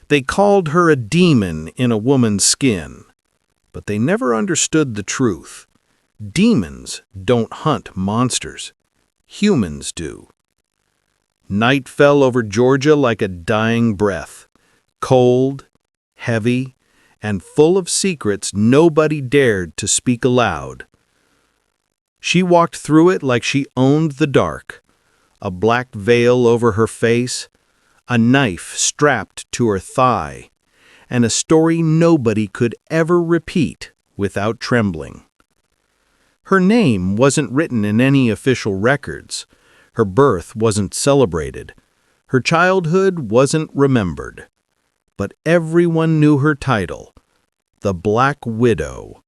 They called her a demon in a woman's skin, but they never understood the truth. Demons don't hunt monsters. Humans do. Night fell over Georgia like a dying breath, cold, heavy, and full of secrets nobody dared to speak aloud. She walked through it like she owned the dark, a black veil over her face, a knife strapped to her thigh, and a story nobody could ever repeat without trembling. Her name wasn't written in any official records. Her birth wasn't celebrated. Her childhood wasn't remembered. But everyone knew her title, the Black Widow,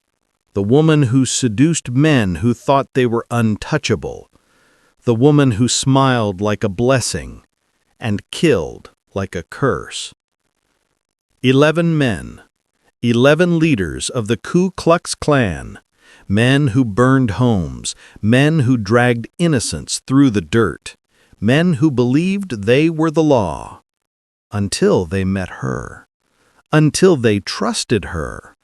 the woman who seduced men who thought they were untouchable, the woman who smiled like a blessing and killed like a curse. 11 men, 11 leaders of the Ku Klux Klan, men who burned homes, men who dragged innocents through the dirt, men who believed they were the law, until they met her, until they trusted her,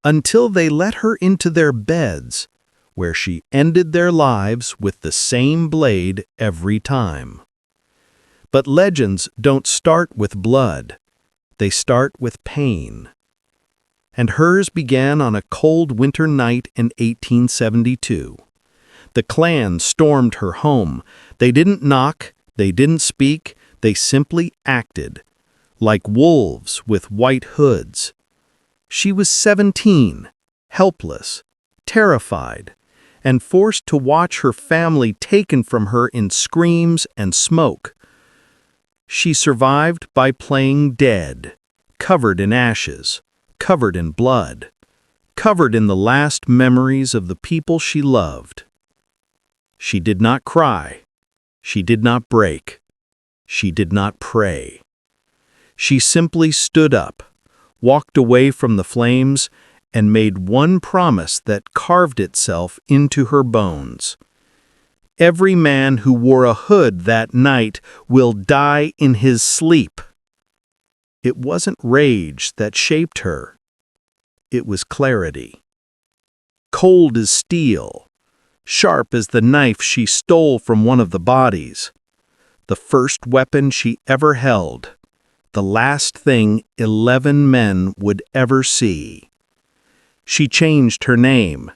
until they let her into their beds, where she ended their lives with the same blade every time. But legends don't start with blood. They start with pain. And hers began on a cold winter night in 1872. The Klan stormed her home. They didn't knock, they didn't speak, they simply acted, like wolves with white hoods. She was 17, helpless, terrified, and forced to watch her family taken from her in screams and smoke. She survived by playing dead, covered in ashes, covered in blood, covered in the last memories of the people she loved. She did not cry. She did not break. She did not pray. She simply stood up, walked away from the flames, and made one promise that carved itself into her bones. Every man who wore a hood that night will die in his sleep. It wasn't rage that shaped her. It was clarity. Cold as steel, sharp as the knife she stole from one of the bodies. The first weapon she ever held. The last thing 11 men would ever see. She changed her name.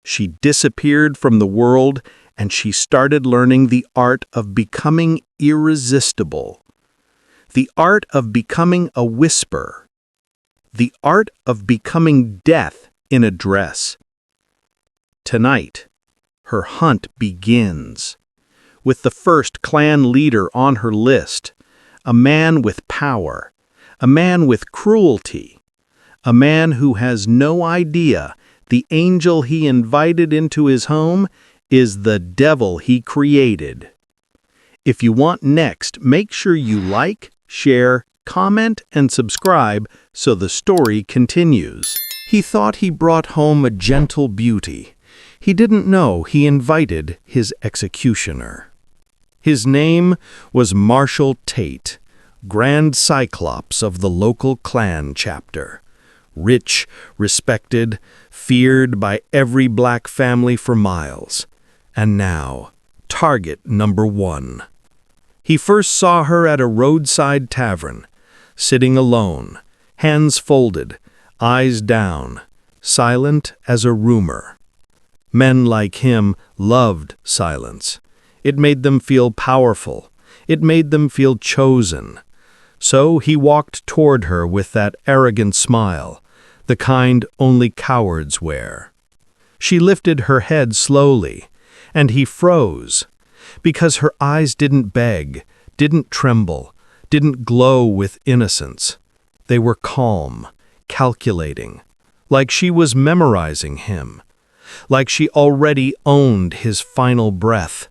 She disappeared from the world, and she started learning the art of becoming irresistible. The art of becoming a whisper. The art of becoming death in a dress. Tonight, her hunt begins. With the first Klan leader on her list, a man with power, a man with cruelty, a man who has no idea the angel he invited into his home is the devil he created. If you want next, make sure you like, share, comment, and subscribe so the story continues. He thought he brought home a gentle beauty. He didn't know he invited his executioner. His name was Marshall Tate, Grand Cyclops of the local Klan chapter. Rich, respected, feared by every black family for miles. And now, target number 1. He first saw her at a roadside tavern, sitting alone, hands folded, eyes down, silent as a rumor. Men like him loved silence. It made them feel powerful. It made them feel chosen. So he walked toward her with that arrogant smile, the kind only cowards wear. She lifted her head slowly, and he froze, because her eyes didn't beg, didn't tremble, didn't glow with innocence. They were calm, calculating, like she was memorizing him, like she already owned his final breath.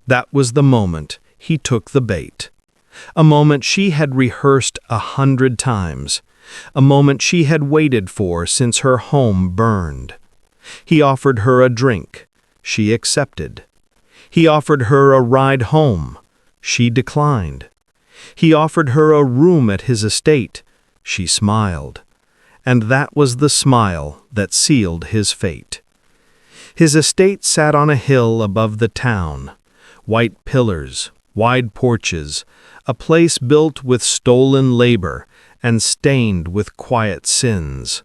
That was the moment he took the bait, a moment she had rehearsed 100 times, a moment she had waited for since her home burned. He offered her a drink. She accepted. He offered her a ride home. She declined. He offered her a room at his estate. She smiled, and that was the smile that sealed his fate. His estate sat on a hill above the town, white pillars, wide porches, a place built with stolen labor and stained with quiet sins.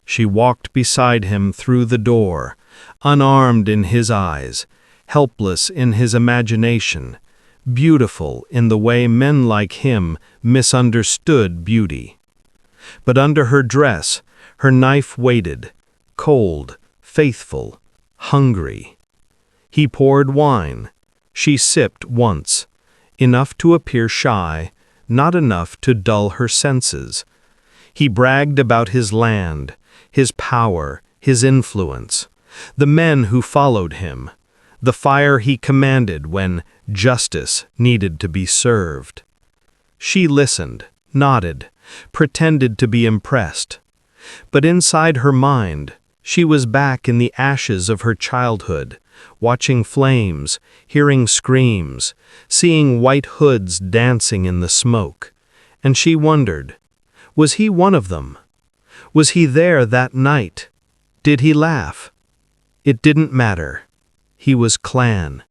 She walked beside him through the door, unarmed in his eyes, helpless in his imagination, beautiful in the way men like him misunderstood beauty. But under her dress, her knife waited, cold, faithful, hungry. He poured wine. She sipped once, enough to appear shy, not enough to dull her senses. He bragged about his land, his power, his influence, the men who followed him, the fire he commanded when justice needed to be served. She listened, nodded, pretended to be impressed. But inside her mind, she was back in the ashes of her childhood, watching flames, hearing screams, seeing white hoods dancing in the smoke. And she wondered, was he one of them? Was he there that night? Did he laugh? It didn't matter. He was Klan.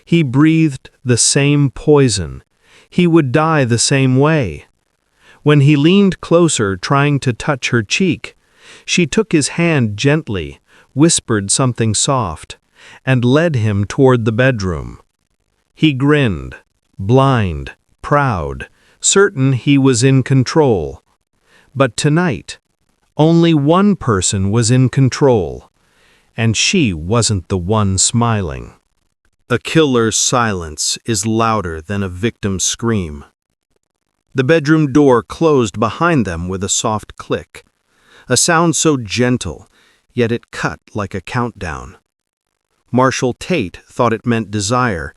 He breathed the same poison. He would die the same way. When he leaned closer, trying to touch her cheek, she took his hand gently, whispered something soft, and led him toward the bedroom. He grinned, blind, proud, certain he was in control. But tonight, only one person was in control, and she wasn't the one smiling. A killer's silence is louder than a victim's scream. The bedroom door closed behind them with a soft click, a sound so gentle, yet it cut like a countdown. Marshall Tate thought it meant desire.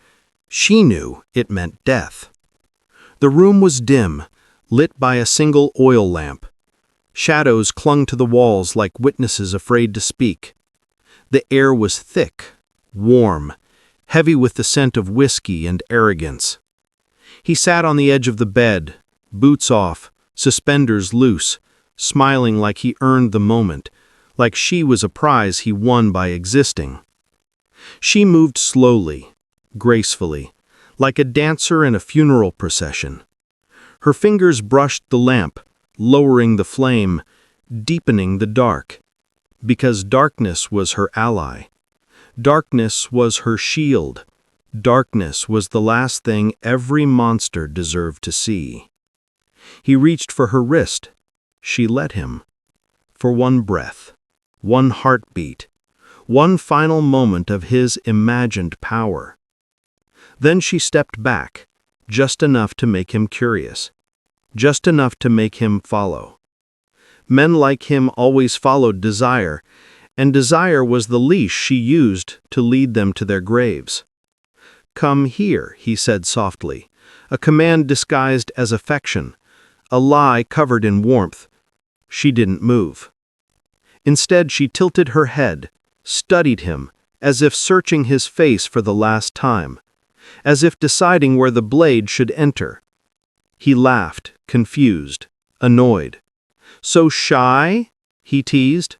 She knew it meant death. The room was dim, lit by a single oil lamp. Shadows clung to the walls like witnesses afraid to speak. The air was thick, warm, heavy with the scent of whiskey and arrogance. He sat on the edge of the bed, boots off, suspenders loose, smiling like he earned the moment, like she was a prize he won by existing. She moved slowly, gracefully, like a dancer in a funeral procession. Her fingers brushed the lamp, lowering the flame, deepening the dark. Because darkness was her ally. Darkness was her shield. Darkness was the last thing every monster deserved to see. He reached for her wrist. She let him. For one breath, one heartbeat, one final moment of his imagined power. Then she stepped back, just enough to make him curious, just enough to make him follow. Men like him always followed desire, and desire was the leash she used to lead them to their graves. "Come here," he said softly, a command disguised as affection, a lie covered in warmth. She didn't move. Instead, she tilted her head, studied him, as if searching his face for the last time, as if deciding where the blade should enter. He laughed, confused, annoyed. "So shy?" he teased.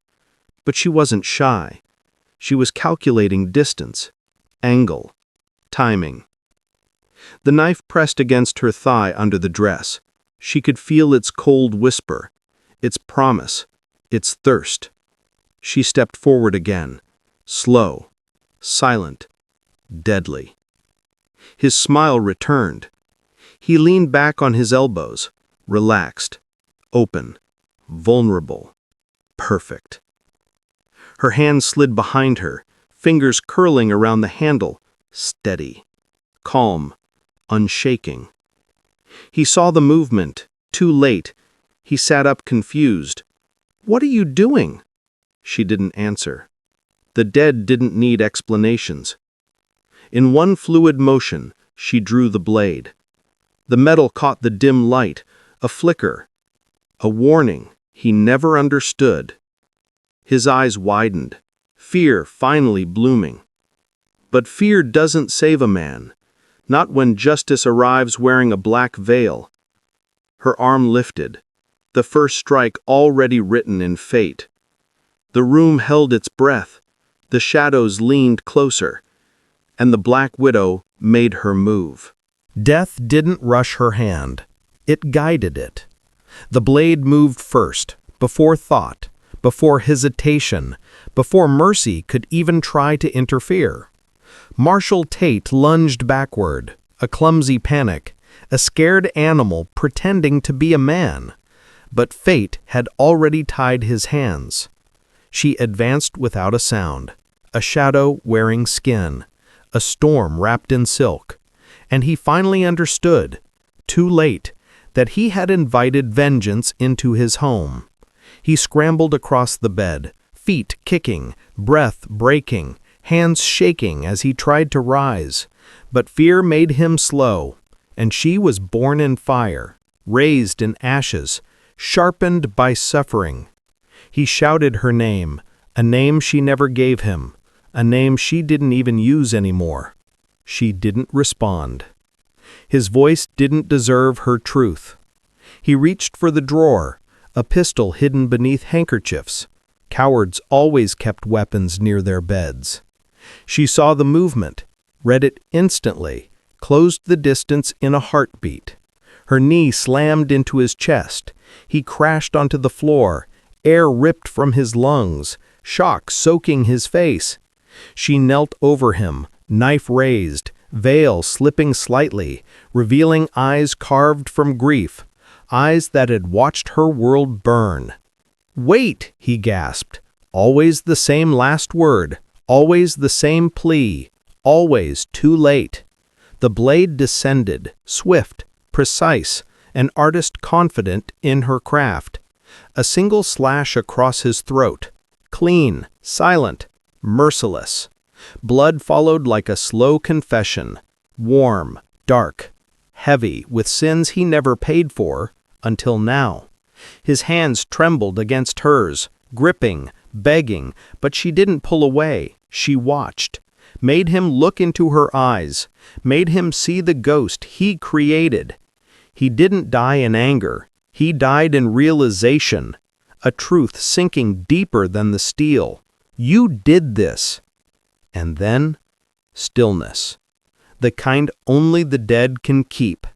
But she wasn't shy. She was calculating distance, angle, timing. The knife pressed against her thigh under the dress. She could feel its cold whisper, its promise, its thirst. She stepped forward again, slow, silent, deadly. His smile returned. He leaned back on his elbows, relaxed, open, vulnerable, perfect. Her hand slid behind her, fingers curling around the handle, steady, calm, unshaking. He saw the movement, too late. He sat up confused. "What are you doing?" She didn't answer. The dead didn't need explanations. In one fluid motion, she drew the blade. The metal caught the dim light, a flicker, a warning he never understood. His eyes widened, fear finally blooming. But fear doesn't save a man, Not when justice arrives wearing a black veil. Her arm lifted, the first strike already written in fate. The room held its breath, the shadows leaned closer, and the Black Widow made her move. Death didn't rush her hand. It guided it. The blade moved first, before thought, before hesitation, before mercy could even try to interfere. Marshall Tate lunged backward, a clumsy panic, a scared animal pretending to be a man. But fate had already tied his hands. She advanced without a sound, a shadow wearing skin, a storm wrapped in silk, and he finally understood, too late, that he had invited vengeance into his home. He scrambled across the bed, feet kicking, breath breaking, hands shaking as he tried to rise. But fear made him slow, and she was born in fire, raised in ashes, sharpened by suffering. He shouted her name, a name she never gave him, a name she didn't even use anymore. She didn't respond. His voice didn't deserve her truth. He reached for the drawer, a pistol hidden beneath handkerchiefs. Cowards always kept weapons near their beds. She saw the movement, read it instantly, closed the distance in a heartbeat. Her knee slammed into his chest. He crashed onto the floor, air ripped from his lungs, shock soaking his face. She knelt over him, knife raised, veil slipping slightly, revealing eyes carved from grief, eyes that had watched her world burn. "Wait," he gasped. Always the same last word, always the same plea, always too late. The blade descended, swift, precise, an artist confident in her craft. A single slash across his throat, clean, silent, merciless. Blood followed like a slow confession, warm, dark, heavy with sins he never paid for until now. His hands trembled against hers, gripping, begging, but she didn't pull away. She watched, made him look into her eyes, made him see the ghost he created. He didn't die in anger. He died in realization, a truth sinking deeper than the steel. You did this. And then, stillness, the kind only the dead can keep.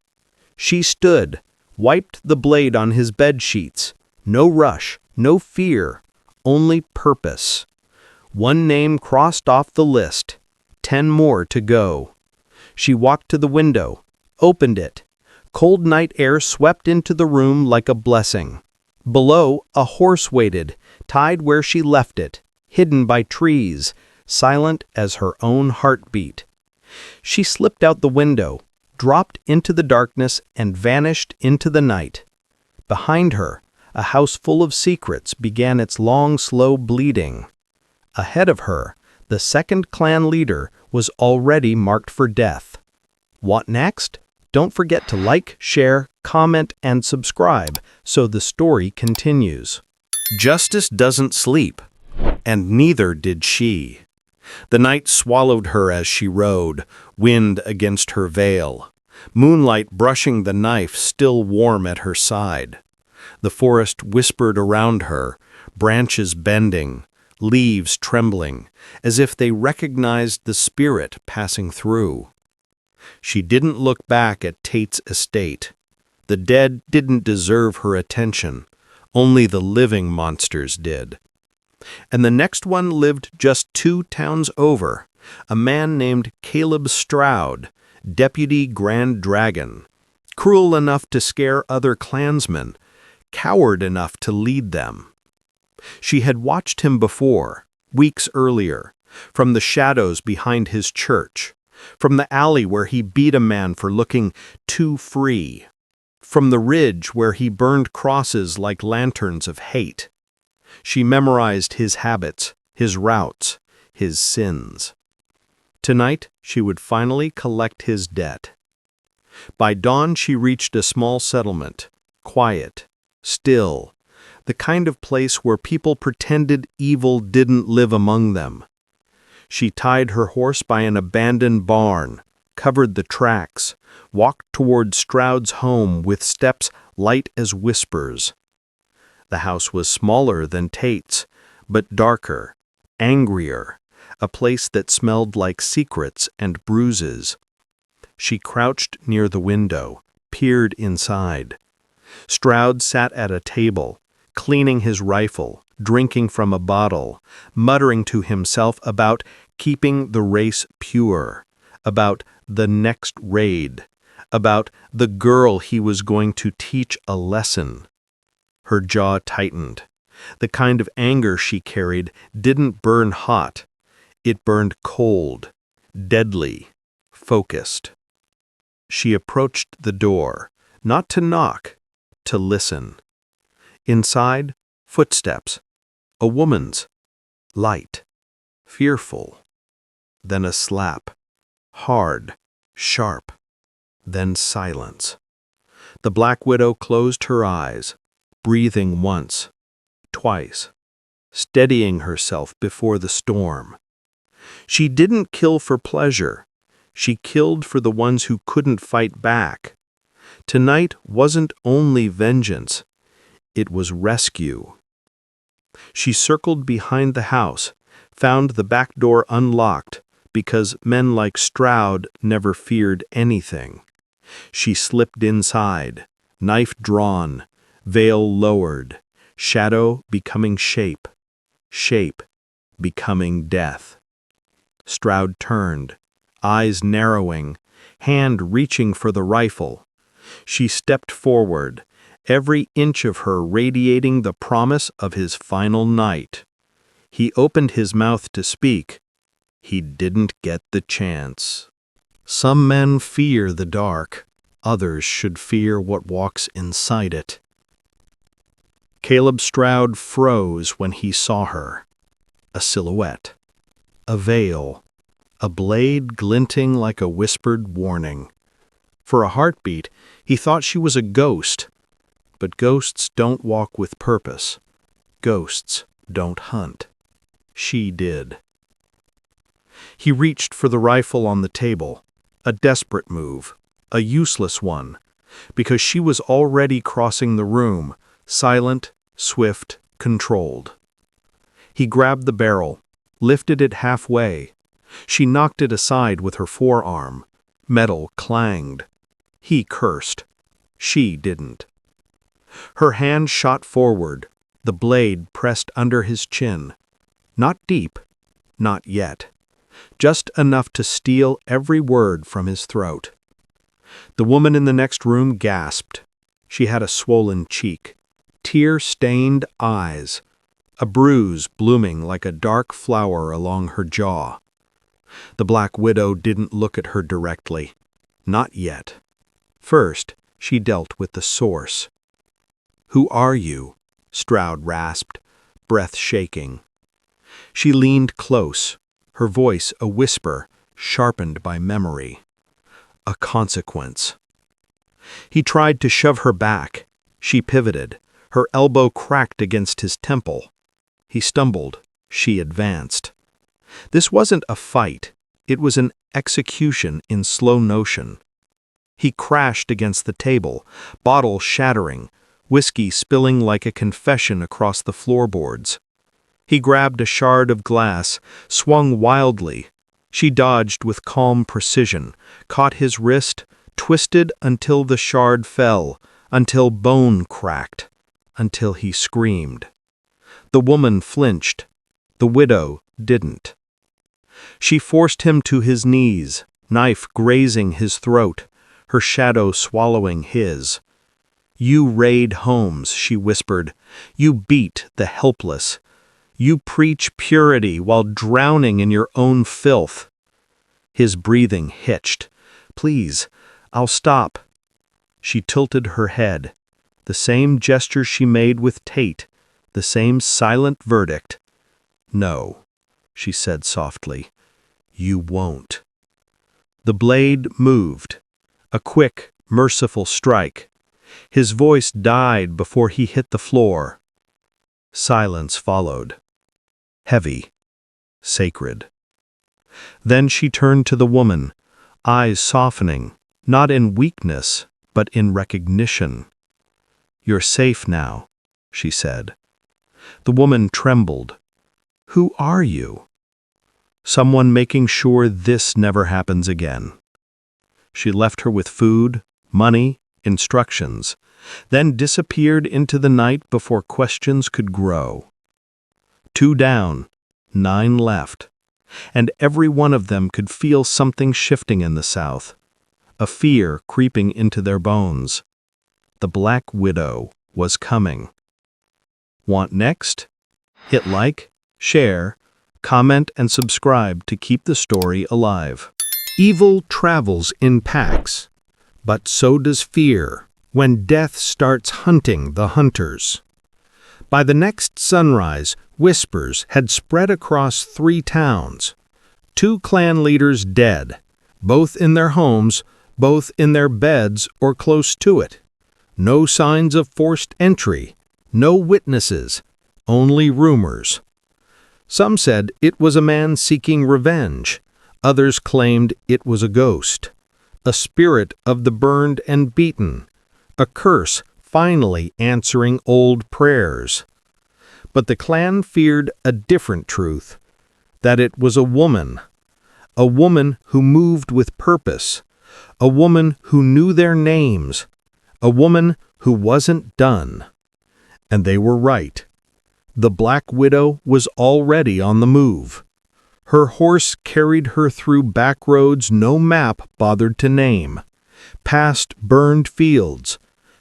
She stood, wiped the blade on his bed sheets. No rush, no fear, only purpose. One name crossed off the list, 10 more to go. She walked to the window, opened it. Cold night air swept into the room like a blessing. Below, a horse waited, tied where she left it, hidden by trees, silent as her own heartbeat. She slipped out the window, dropped into the darkness, and vanished into the night. Behind her, a house full of secrets began its long, slow bleeding. Ahead of her, the second clan leader was already marked for death. What next? Don't forget to like, share, comment, and subscribe so the story continues. Justice doesn't sleep, and neither did she. The night swallowed her as she rode, wind against her veil, moonlight brushing the knife still warm at her side. The forest whispered around her, branches bending, leaves trembling, as if they recognized the spirit passing through. She didn't look back at Tate's estate. The dead didn't deserve her attention, only the living monsters did. And the next one lived just 2 towns over, a man named Caleb Stroud, Deputy Grand Dragon, cruel enough to scare other clansmen, coward enough to lead them. She had watched him before, weeks earlier, from the shadows behind his church, from the alley where he beat a man for looking too free, from the ridge where he burned crosses like lanterns of hate. She memorized his habits, his routes, his sins. Tonight, she would finally collect his debt. By dawn, she reached a small settlement, quiet, still, the kind of place where people pretended evil didn't live among them. She tied her horse by an abandoned barn, covered the tracks, walked toward Stroud's home with steps light as whispers. The house was smaller than Tate's, but darker, angrier, a place that smelled like secrets and bruises. She crouched near the window, peered inside. Stroud sat at a table, cleaning his rifle, drinking from a bottle, muttering to himself about keeping the race pure, about the next raid, about the girl he was going to teach a lesson. Her jaw tightened. The kind of anger she carried didn't burn hot. It burned cold, deadly, focused. She approached the door, not to knock, to listen. Inside, footsteps. A woman's. Light. Fearful. Then a slap. Hard. Sharp. Then silence. The Black Widow closed her eyes, breathing once, twice, steadying herself before the storm. She didn't kill for pleasure. She killed for the ones who couldn't fight back. Tonight wasn't only vengeance. It was rescue. She circled behind the house, found the back door unlocked because men like Stroud never feared anything. She slipped inside, knife drawn, veil lowered, shadow becoming shape, shape becoming death. Stroud turned, eyes narrowing, hand reaching for the rifle. She stepped forward, every inch of her radiating the promise of his final night. He opened his mouth to speak. He didn't get the chance. Some men fear the dark. Others should fear what walks inside it. Caleb Stroud froze when he saw her. A silhouette. A veil. A blade glinting like a whispered warning. For a heartbeat, he thought she was a ghost. But ghosts don't walk with purpose. Ghosts don't hunt. She did. He reached for the rifle on the table, a desperate move, a useless one, because she was already crossing the room, silent, swift, controlled. He grabbed the barrel, lifted it halfway. She knocked it aside with her forearm. Metal clanged. He cursed. She didn't. Her hand shot forward, the blade pressed under his chin. Not deep, not yet. Just enough to steal every word from his throat. The woman in the next room gasped. She had a swollen cheek, tear-stained eyes, a bruise blooming like a dark flower along her jaw. The Black Widow didn't look at her directly. Not yet. First, she dealt with the source. "Who are you?" Stroud rasped, breath shaking. She leaned close, her voice a whisper, sharpened by memory. A consequence. He tried to shove her back. She pivoted. Her elbow cracked against his temple. He stumbled. She advanced. This wasn't a fight. It was an execution in slow motion. He crashed against the table, bottle shattering, whiskey spilling like a confession across the floorboards. He grabbed a shard of glass, swung wildly. She dodged with calm precision, caught his wrist, twisted until the shard fell, until bone cracked, until he screamed. The woman flinched. The widow didn't. She forced him to his knees, knife grazing his throat, her shadow swallowing his. "You raid homes," she whispered. "You beat the helpless. You preach purity while drowning in your own filth." His breathing hitched. "Please, I'll stop." She tilted her head. The same gesture she made with Tate, the same silent verdict. "No," she said softly. "You won't." The blade moved. A quick, merciful strike. His voice died before he hit the floor. Silence followed. Heavy. Sacred. Then she turned to the woman, eyes softening, not in weakness, but in recognition. "You're safe now," she said. The woman trembled. "Who are you?" "Someone making sure this never happens again." She left her with food, money, instructions, then disappeared into the night before questions could grow. 2 down, 9 left, and every one of them could feel something shifting in the South, a fear creeping into their bones. The Black Widow was coming. Want next? Hit like, share, comment, and subscribe to keep the story alive. Evil travels in packs, but so does fear when death starts hunting the hunters. By the next sunrise, whispers had spread across 3 towns. 2 Klan leaders dead, both in their homes, both in their beds or close to it. No signs of forced entry, no witnesses, only rumors. Some said it was a man seeking revenge. Others claimed it was a ghost, a spirit of the burned and beaten, a curse finally answering old prayers. But the Klan feared a different truth, that it was a woman who moved with purpose, a woman who knew their names, a woman who wasn't done. And they were right. The Black Widow was already on the move. Her horse carried her through back roads no map bothered to name, past burned fields,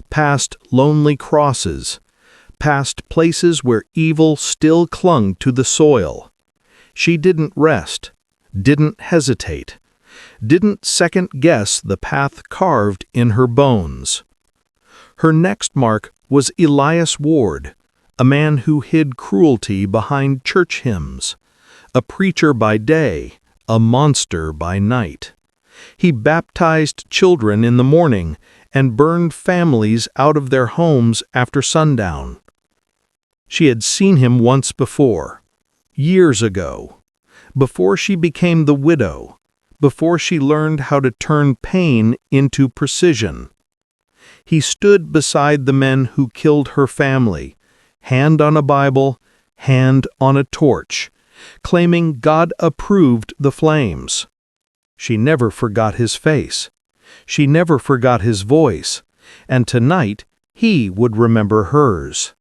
past lonely crosses, past places where evil still clung to the soil. She didn't rest, didn't hesitate, didn't second-guess the path carved in her bones. Her next mark was Elias Ward, a man who hid cruelty behind church hymns, a preacher by day, a monster by night. He baptized children in the morning and burned families out of their homes after sundown. She had seen him once before, years ago, before she became the widow, before she learned how to turn pain into precision. He stood beside the men who killed her family, hand on a Bible, hand on a torch, claiming God approved the flames. She never forgot his face. She never forgot his voice, and tonight he would remember hers.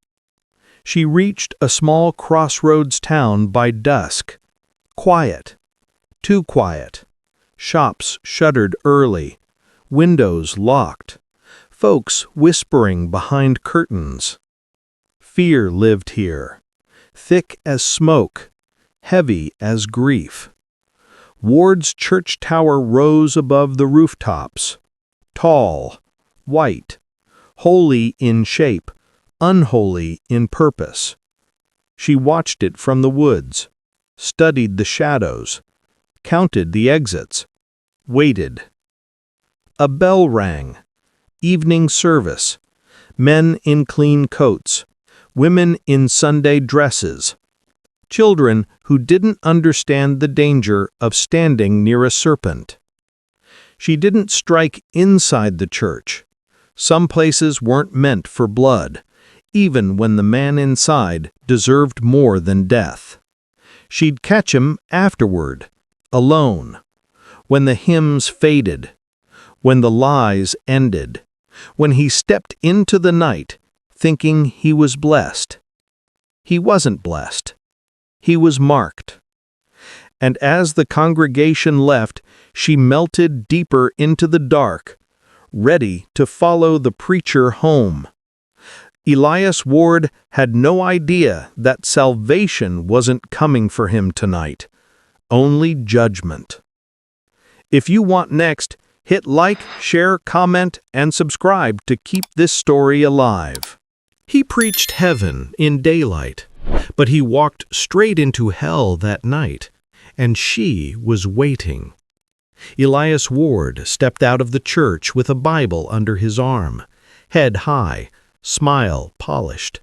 She reached a small crossroads town by dusk. Quiet. Too quiet. Shops shuttered early. Windows locked. Folks whispering behind curtains. Fear lived here, thick as smoke, heavy as grief. Ward's church tower rose above the rooftops, tall, white, holy in shape, unholy in purpose. She watched it from the woods, studied the shadows, counted the exits, waited. A bell rang. Evening service. Men in clean coats, women in Sunday dresses. Children who didn't understand the danger of standing near a serpent. She didn't strike inside the church. Some places weren't meant for blood, even when the man inside deserved more than death. She'd catch him afterward, alone, when the hymns faded, when the lies ended, when he stepped into the night thinking he was blessed. He wasn't blessed. He was marked. And as the congregation left, she melted deeper into the dark, ready to follow the preacher home. Elias Ward had no idea that salvation wasn't coming for him tonight, only judgment. If you want next, hit like, share, comment, and subscribe to keep this story alive. He preached heaven in daylight, but he walked straight into hell that night, and she was waiting. Elias Ward stepped out of the church with a Bible under his arm, head high, smile polished,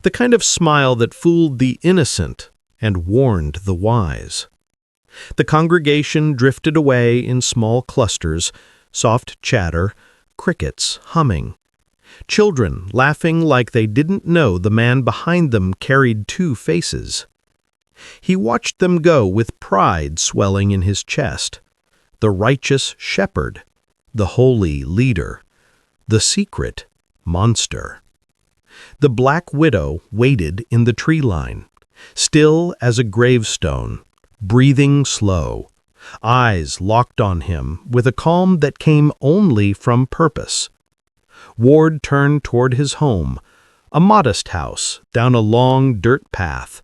the kind of smile that fooled the innocent and warned the wise. The congregation drifted away in small clusters, soft chatter, crickets humming. Children laughing like they didn't know the man behind them carried two faces. He watched them go with pride swelling in his chest. The righteous shepherd, the holy leader, the secret monster. The black widow waited in the tree line, still as a gravestone, breathing slow, eyes locked on him with a calm that came only from purpose. Ward turned toward his home, a modest house down a long dirt path,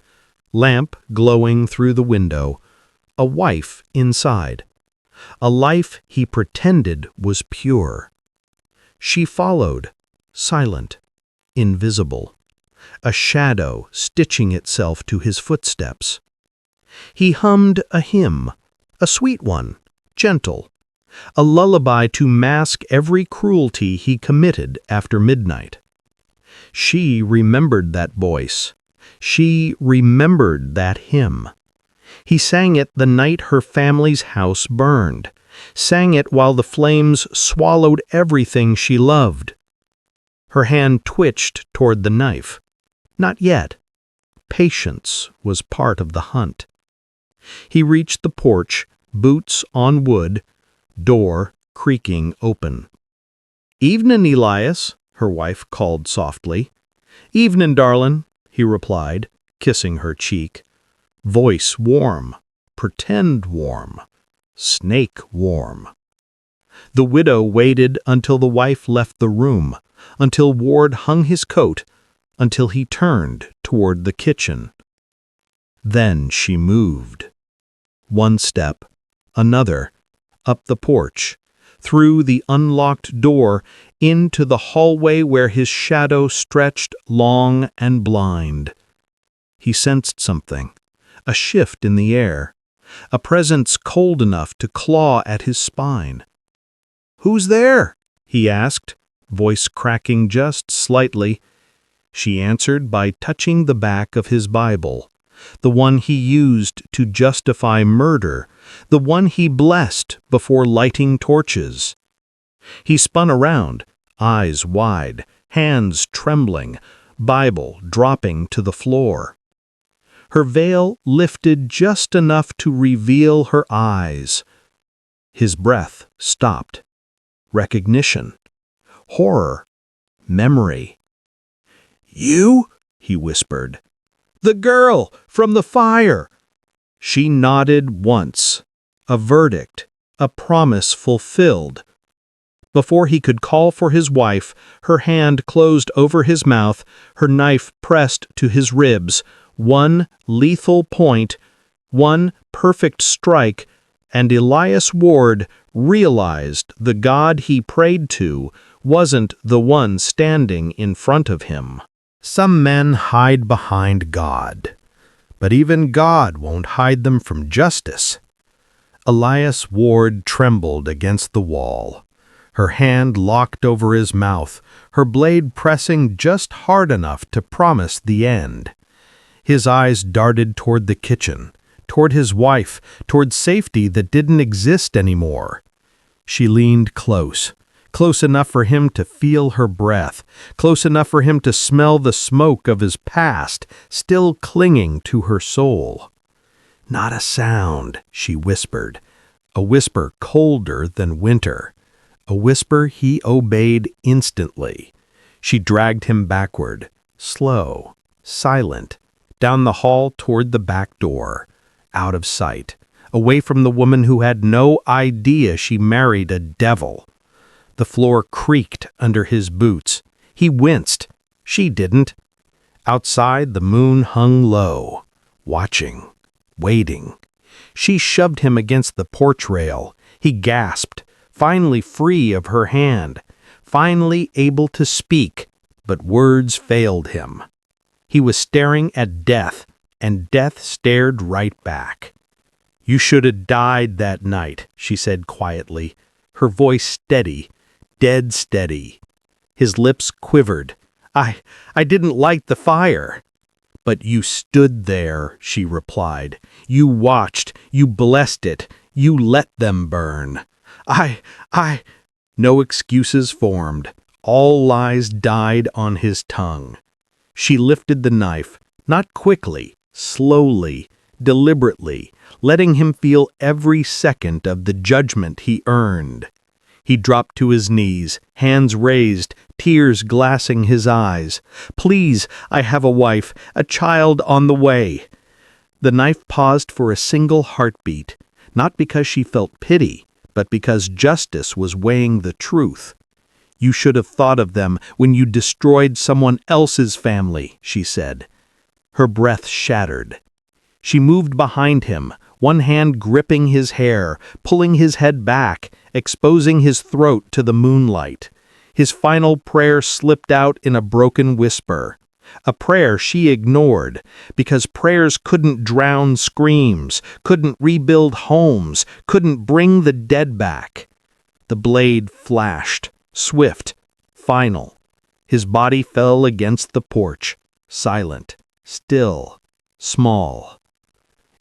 lamp glowing through the window, a wife inside, a life he pretended was pure. She followed, silent, invisible, a shadow stitching itself to his footsteps. He hummed a hymn, a sweet one, gentle, a lullaby to mask every cruelty he committed after midnight. She remembered that voice. She remembered that hymn. He sang it the night her family's house burned, sang it while the flames swallowed everything she loved. Her hand twitched toward the knife. Not yet. Patience was part of the hunt. He reached the porch, boots on wood, door creaking open. "Evenin', Elias," her wife called softly. "Evenin', darlin'," he replied, kissing her cheek. Voice warm, pretend warm, snake warm. The widow waited until the wife left the room, until Ward hung his coat, until he turned toward the kitchen. Then she moved. One step, another, up the porch, through the unlocked door, into the hallway where his shadow stretched long and blind. He sensed something, a shift in the air, a presence cold enough to claw at his spine. "Who's there?" he asked, voice cracking just slightly. She answered by touching the back of his Bible, the one he used to justify murder, the one he blessed before lighting torches. He spun around, eyes wide, hands trembling, Bible dropping to the floor. Her veil lifted just enough to reveal her eyes. His breath stopped. Recognition. Horror. Memory. "You?" he whispered. "The girl from the fire." She nodded once. A verdict, a promise fulfilled. Before he could call for his wife, her hand closed over his mouth, her knife pressed to his ribs, one lethal point, one perfect strike, and Elias Ward realized the God he prayed to wasn't the one standing in front of him. Some men hide behind God, but even God won't hide them from justice. Elias Ward trembled against the wall, her hand locked over his mouth, her blade pressing just hard enough to promise the end. His eyes darted toward the kitchen, toward his wife, toward safety that didn't exist anymore. She leaned close, close enough for him to feel her breath, close enough for him to smell the smoke of his past still clinging to her soul. "Not a sound," she whispered, a whisper colder than winter, a whisper he obeyed instantly. She dragged him backward, slow, silent, down the hall toward the back door, out of sight, away from the woman who had no idea she married a devil. The floor creaked under his boots. He winced. She didn't. Outside, the moon hung low, watching, waiting. She shoved him against the porch rail. He gasped, finally free of her hand, finally able to speak, but words failed him. He was staring at death, and death stared right back. "You should have died that night," she said quietly, her voice steady, dead steady. His lips quivered. I didn't light the fire." "But you stood there," she replied. "You watched, you blessed it, you let them burn." I... No excuses formed. All lies died on his tongue. She lifted the knife, not quickly, slowly, deliberately, letting him feel every second of the judgment he earned. He dropped to his knees, hands raised, tears glassing his eyes. "Please, I have a wife, a child on the way." The knife paused for a single heartbeat, not because she felt pity, but because justice was weighing the truth. "You should have thought of them when you destroyed someone else's family," she said. Her breath shattered. She moved behind him, one hand gripping his hair, pulling his head back, exposing his throat to the moonlight. His final prayer slipped out in a broken whisper. A prayer she ignored, because prayers couldn't drown screams, couldn't rebuild homes, couldn't bring the dead back. The blade flashed, swift, final. His body fell against the porch, silent, still, small.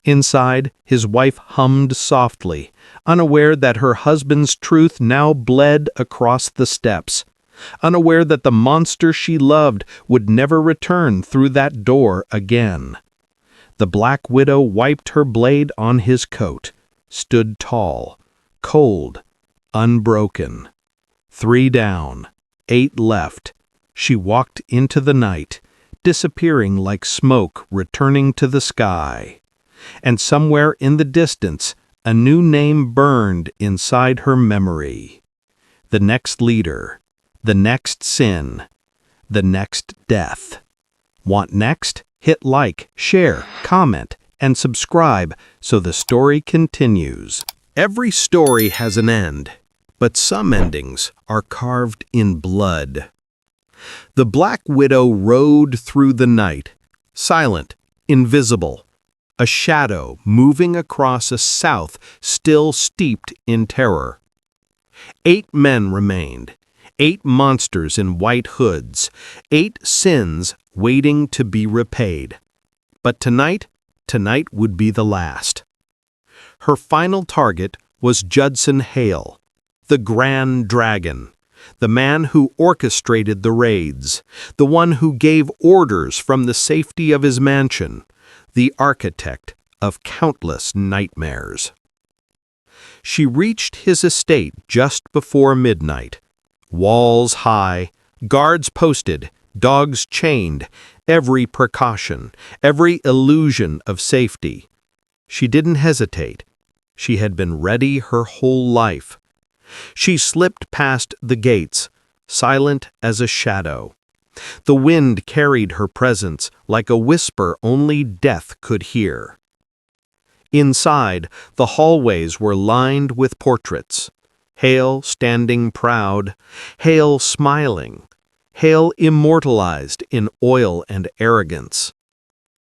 Inside, his wife hummed softly, unaware that her husband's truth now bled across the steps, unaware that the monster she loved would never return through that door again. The Black Widow wiped her blade on his coat, stood tall, cold, unbroken. 3 down, 8 left. She walked into the night, disappearing like smoke returning to the sky. And somewhere in the distance, a new name burned inside her memory. The next leader, the next sin, the next death. Want next? Hit like, share, comment, and subscribe so the story continues. Every story has an end, but some endings are carved in blood. The Black Widow rode through the night, silent, invisible, a shadow moving across a South still steeped in terror. 8 men remained, 8 monsters in white hoods, 8 sins waiting to be repaid. But tonight would be the last. Her final target was Judson Hale, the Grand Dragon, the man who orchestrated the raids, the one who gave orders from the safety of his mansion, the architect of countless nightmares. She reached his estate just before midnight. Walls high, guards posted, dogs chained, every precaution, every illusion of safety. She didn't hesitate. She had been ready her whole life. She slipped past the gates, silent as a shadow. The wind carried her presence like a whisper only death could hear. Inside, the hallways were lined with portraits. Hale standing proud, Hale smiling, Hale immortalized in oil and arrogance.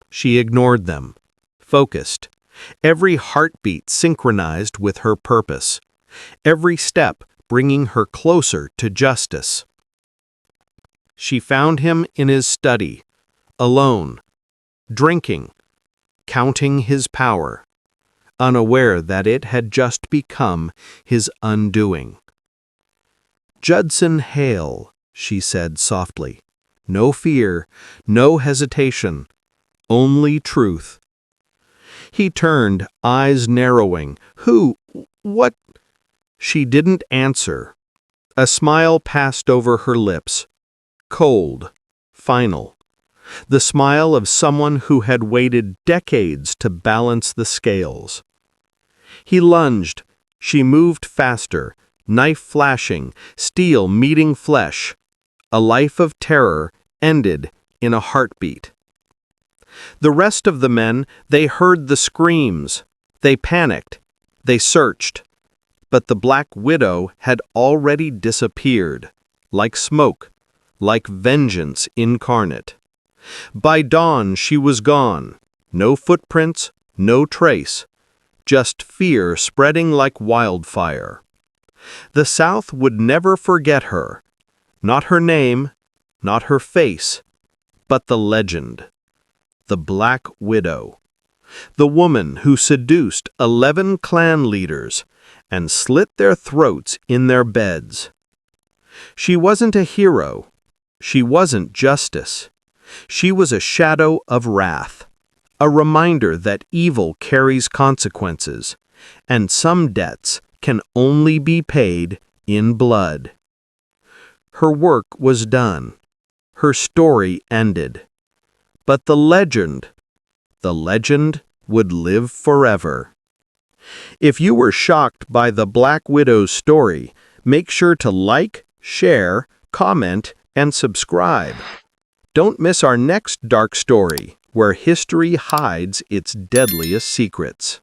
She ignored them, focused, every heartbeat synchronized with her purpose, every step bringing her closer to justice. She found him in his study, alone, drinking, counting his power, unaware that it had just become his undoing. "Judson Hale," she said softly. "No fear, no hesitation, only truth." He turned, eyes narrowing. "Who? What?" She didn't answer. A smile passed over her lips. Cold, final. The smile of someone who had waited decades to balance the scales. He lunged. She moved faster, knife flashing, steel meeting flesh. A life of terror ended in a heartbeat. The rest of the men, they heard the screams. They panicked. They searched. But the Black Widow had already disappeared, like smoke, like vengeance incarnate. By dawn she was gone, no footprints, no trace, just fear spreading like wildfire. The South would never forget her, not her name, not her face, but the legend. the Black Widow, the woman who seduced 11 Klan leaders and slit their throats in their beds. She wasn't a hero. She wasn't justice. She was a shadow of wrath, a reminder that evil carries consequences, and some debts can only be paid in blood. Her work was done. Her story ended. But the legend would live forever. If you were shocked by the Black Widow's story, make sure to like, share, comment, and subscribe. Don't miss our next dark story, where history hides its deadliest secrets.